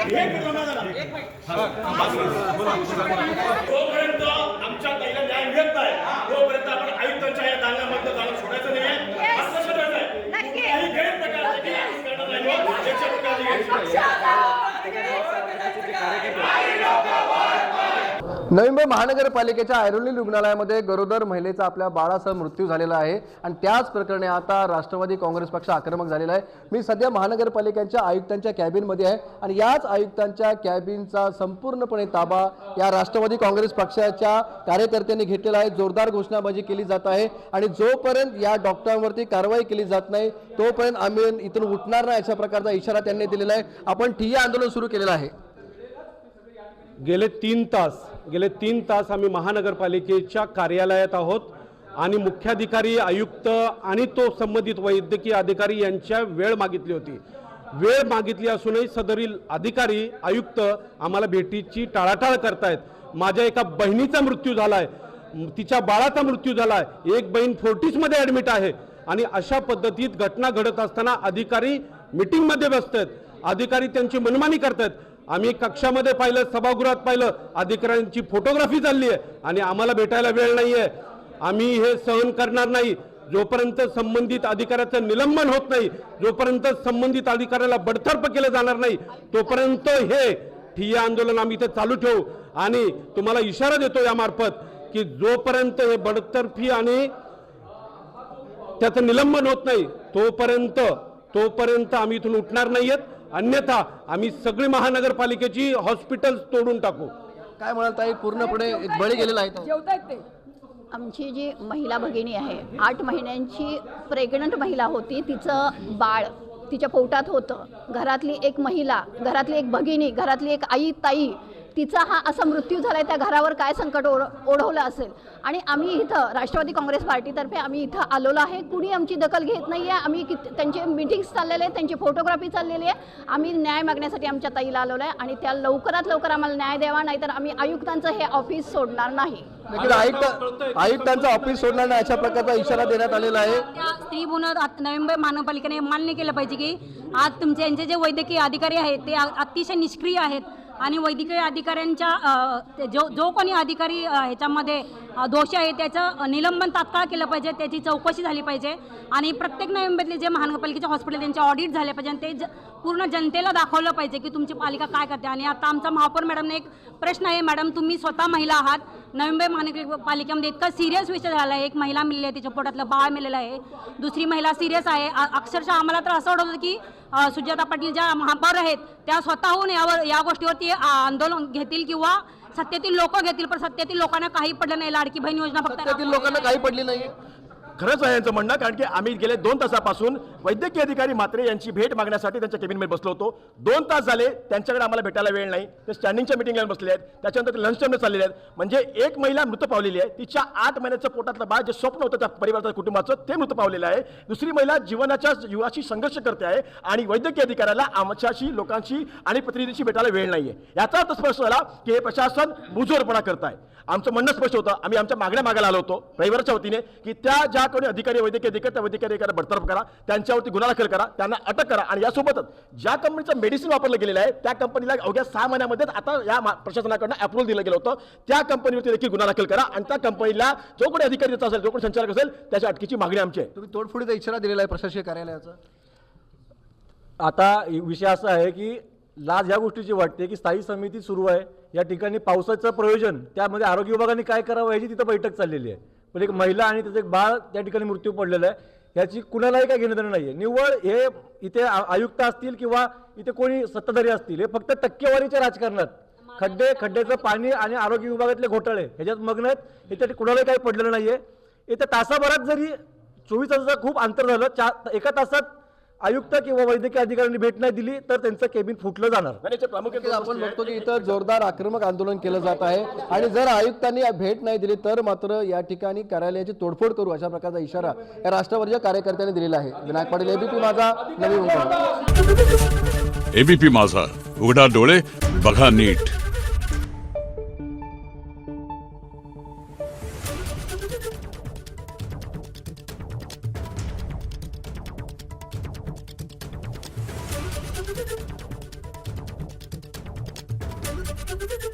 जोपर्यंत आमच्या ताईला न्याय मिळत नाही तोपर्यंत आपण आयुक्तांच्या या दालनामध्ये जाणं सोडायचं नाही असं सोडायचं आहे. कुठल्याही गैरप्रकारासाठी आपण करणार नाही. याच्या प्रकारे नवी मुंबई महानगरपालिकेच्या ऐरोली रुग्णालयामध्ये गरोदर महिलेचा आपल्या बाळासह मृत्यू झालेला आहे आणि त्याच प्रकरणी आता राष्ट्रवादी काँग्रेस पक्ष आक्रमक झालेला आहे. मी सध्या महानगरपालिकेच्या आयुक्तांच्या कॅबिनमध्ये आहे आणि याच आयुक्तांच्या कॅबिनचा संपूर्णपणे ताबा या राष्ट्रवादी काँग्रेस पक्षाच्या कार्यकर्त्यांनी घेतलेला आहे. जोरदार घोषणाबाजी केली जात आहे आणि जोपर्यंत या डॉक्टरांवरती कारवाई केली जात नाही तोपर्यंत आम्ही इथून उठणार नाही अशा प्रकारचा इशारा त्यांनी दिलेला आहे. आपण ठिय्या आंदोलन सुरू केलेलं आहे. गेले 3 तास आम्ही महानगरपालिकेच्या कार्यालयात आहोत आणि मुख्याधिकारी आयुक्त आणि तो संबंधित वैद्यकीय अधिकारी यांच्या वेळ मागितली होती. वेळ मागितली असूनही सदरील अधिकारी आयुक्त आम्हाला भेटीची टाळाटाळ करतायत. माझ्या एका बहिणीचा मृत्यू झाला आहे, तिच्या बाळाचा मृत्यू झाला आहे, एक बहीण फोर्टिसमध्ये ॲडमिट आहे आणि अशा पद्धतीत घटना घडत असताना अधिकारी मीटिंगमध्ये बसतात, अधिकारी त्यांची मनमानी करतात. आम्ही कक्षामध्ये पाहिलं, सभागृहात पाहिलं, अधिकाऱ्यांची फोटोग्राफी चालली आहे आणि आम्हाला भेटायला वेळ नाही आहे. आम्ही हे सहन करणार नाही. जोपर्यंत संबंधित अधिकाऱ्याचं निलंबन होत नाही, जोपर्यंत संबंधित अधिकाऱ्याला बडतर्फ केलं जाणार नाही तोपर्यंत हे ठिय्या आंदोलन आम्ही इथे चालू ठेवू. आणि तुम्हाला इशारा देतो यामार्फत की जोपर्यंत हे बडतर्फी आणि त्याचं निलंबन होत नाही तोपर्यंत आम्ही इथून उठणार नाहीयेत. अन्यथा आम्ही सगळी महानगरपालिकेची हॉस्पिटल तोडून टाकू. काय म्हणाल ताई, पूर्णपणे बळी गेलेला आहे. आमची जी महिला भगिनी आहे 8 महिन्यांची प्रेग्नंट महिला होती. तिचं बाळ तिच्या पोटात होतं. घरातली एक महिला, घरातली एक भगिनी, घरातली एक आई ताई, तिचा हा असा मृत्यू झाला आहे. त्या घरावर काय संकट ओढवलं असेल. आणि आम्ही इथं राष्ट्रवादी काँग्रेस पार्टीतर्फे आम्ही इथं आलेलो आहे. कुणी आमची दखल घेत नाही आहे. आम्ही त्यांचे मीटिंग्स चाललेले आहेत, त्यांची फोटोग्राफी चाललेली आहे. आम्ही न्याय मागण्यासाठी आमच्या ताईला आलेलो आहे आणि त्या लवकरात लवकर आम्हाला न्याय द्यावा, नाहीतर आम्ही आयुक्तांचं हे ऑफिस सोडणार नाही. आयुक्तांचं ऑफिस सोडणार नाही अशा प्रकारचा इशारा देण्यात आलेला आहे. स्त्री पुन्हा नवी मुंबई महानगरपालिकेने मान्य केलं पाहिजे की आज यांचे जे वैद्यकीय अधिकारी आहेत ते अतिशय निष्क्रिय आहेत आणि वैद्यकीय अधिकाऱ्यांच्या जो कोणी अधिकारी ह्याच्यामध्ये दोषी आहे त्याचं निलंबन तात्काळ केलं पाहिजे, त्याची चौकशी झाली पाहिजे आणि प्रत्येक नवी मुंबईतले जे महानगरपालिकेचे हॉस्पिटल त्यांचे ऑडिट झाले पाहिजे आणि ते पूर्ण जनतेला दाखवलं पाहिजे की तुमची पालिका काय करते. आणि आता आमचा महापौर मॅडमने एक प्रश्न आहे, मॅडम तुम्ही स्वतः महिला आहात, नवी मुंबई महानगरपालिकेमध्ये इतका सिरियस विषय झाला आहे, एक महिला मिळली आहे, तिच्या पोटातलं बाळ मिळालेलं आहे, दुसरी महिला सिरियस आहे. अक्षरशः आम्हाला तर असं वाटत होतं की सुजाता पाटील ज्या महापौर आहेत त्या स्वतःहून या गोष्टीवरती आंदोलन घेतील किंवा सत्तेतील लोक घेतील, पण सत्तेतील लोकांना काही पडलं नाही. लाडकी बहीण योजना फक्त सत्तेतील लोकांना काही पडली नाही. खरंच आहे यांचं म्हणणं, कारण की आम्ही गेले 2 तासापासून वैद्यकीय अधिकारी म्हात्रे यांची भेट मागण्यासाठी त्यांच्या केबिनमध्ये बसलो होतो. 2 तास झाले त्यांच्याकडे आम्हाला भेटायला वेळ नाही. ते स्टँडिंगच्या मिटिंगला बसलेले आहेत, त्याच्यानंतर ते लंच टाइमला चाललेले आहेत. म्हणजे एक महिला मृत पावलेली आहे, तिच्या 8 महिन्याचं पोटातलं बाळ जे स्वप्न होतं त्या परिवाराच्या कुटुंबाचं ते मृत पावलेलं आहे. दुसरी महिला जीवाशी संघर्ष करते आहे आणि वैद्यकीय अधिकाऱ्याला आमच्याशी लोकांशी आणि प्रतिनिधींशी भेटायला वेळ नाही आहे. याचा अर्थ स्पष्ट झाला की हे प्रशासन मुजोरपणा करत आहे. आमचं म्हणणं स्पष्ट होतं, आम्ही आमच्या मागण्या मागायला आलो होतो रविवारच्या वतीने की त्या ज्या कोणी अधिकारी वैद्यकीय अधिकारी त्या वैद्यकीय अधिकारी बडतर्फ करा, त्यांच्यावरती गुन्हा दाखल करा, त्यांना अटक करा आणि यासोबतच ज्या कंपनीचं मेडिसिन वापरलं गेलेलं आहे त्या कंपनीला अवघ्या 6 महिन्यामध्येच आता या प्रशासनाकडनं अप्रूव्हल दिलं गेलं होतं, त्या कंपनीवरती देखील गुन्हा दाखल करा आणि त्या कंपनीला जो कोणी अधिकारी असेल, जो कोणी संचालक असेल त्याच्या अटकेची मागणी आमची आहे. तुम्ही तोडफोडीचा इशारा दिलेला आहे प्रशासकीय कार्यालयाचा. आता विषय असा आहे की लाज या गोष्टीची वाटते की स्थायी समिती सुरू आहे, या ठिकाणी पावसाचं प्रयोजन, त्यामध्ये आरोग्य विभागाने काय करावं याची तिथं बैठक चाललेली आहे. पण एक महिला आणि त्याचं एक बाळ त्या ठिकाणी मृत्यू पडलेला आहे, याची कुणालाही काय घेणं देणं नाही आहे. निव्वळ हे इथे आयुक्त असतील किंवा इथे कोणी सत्ताधारी असतील, हे फक्त टक्केवारीच्या राजकारणात खड्ड्याचं पाणी आणि आरोग्य विभागातले घोटाळे ह्याच्यात मग्न आहेत. इथे कुणालाही काही पडलेलं नाही आहे. इथे तासाभरात जरी 24 तासाचं खूप अंतर झालं, 1 तासात आयुक्त किंवा वैद्यकीय अधिकाऱ्यांनी भेट नाही दिली तर त्यांचं केबिन फुटलं जाणार. आपण बघतो की इथं जोरदार आक्रमक आंदोलन केलं जात आहे आणि जर आयुक्तांनी भेट नाही दिली तर मात्र या ठिकाणी कार्यालयाची तोडफोड करू अशा प्रकारचा इशारा या राष्ट्रवादीच्या कार्यकर्त्यांनी दिलेला आहे. विनायक पाटील, एबीपी माझा, नवी मुंबई. एबीपी माझा, उघडा डोळे बघा नीट. आहे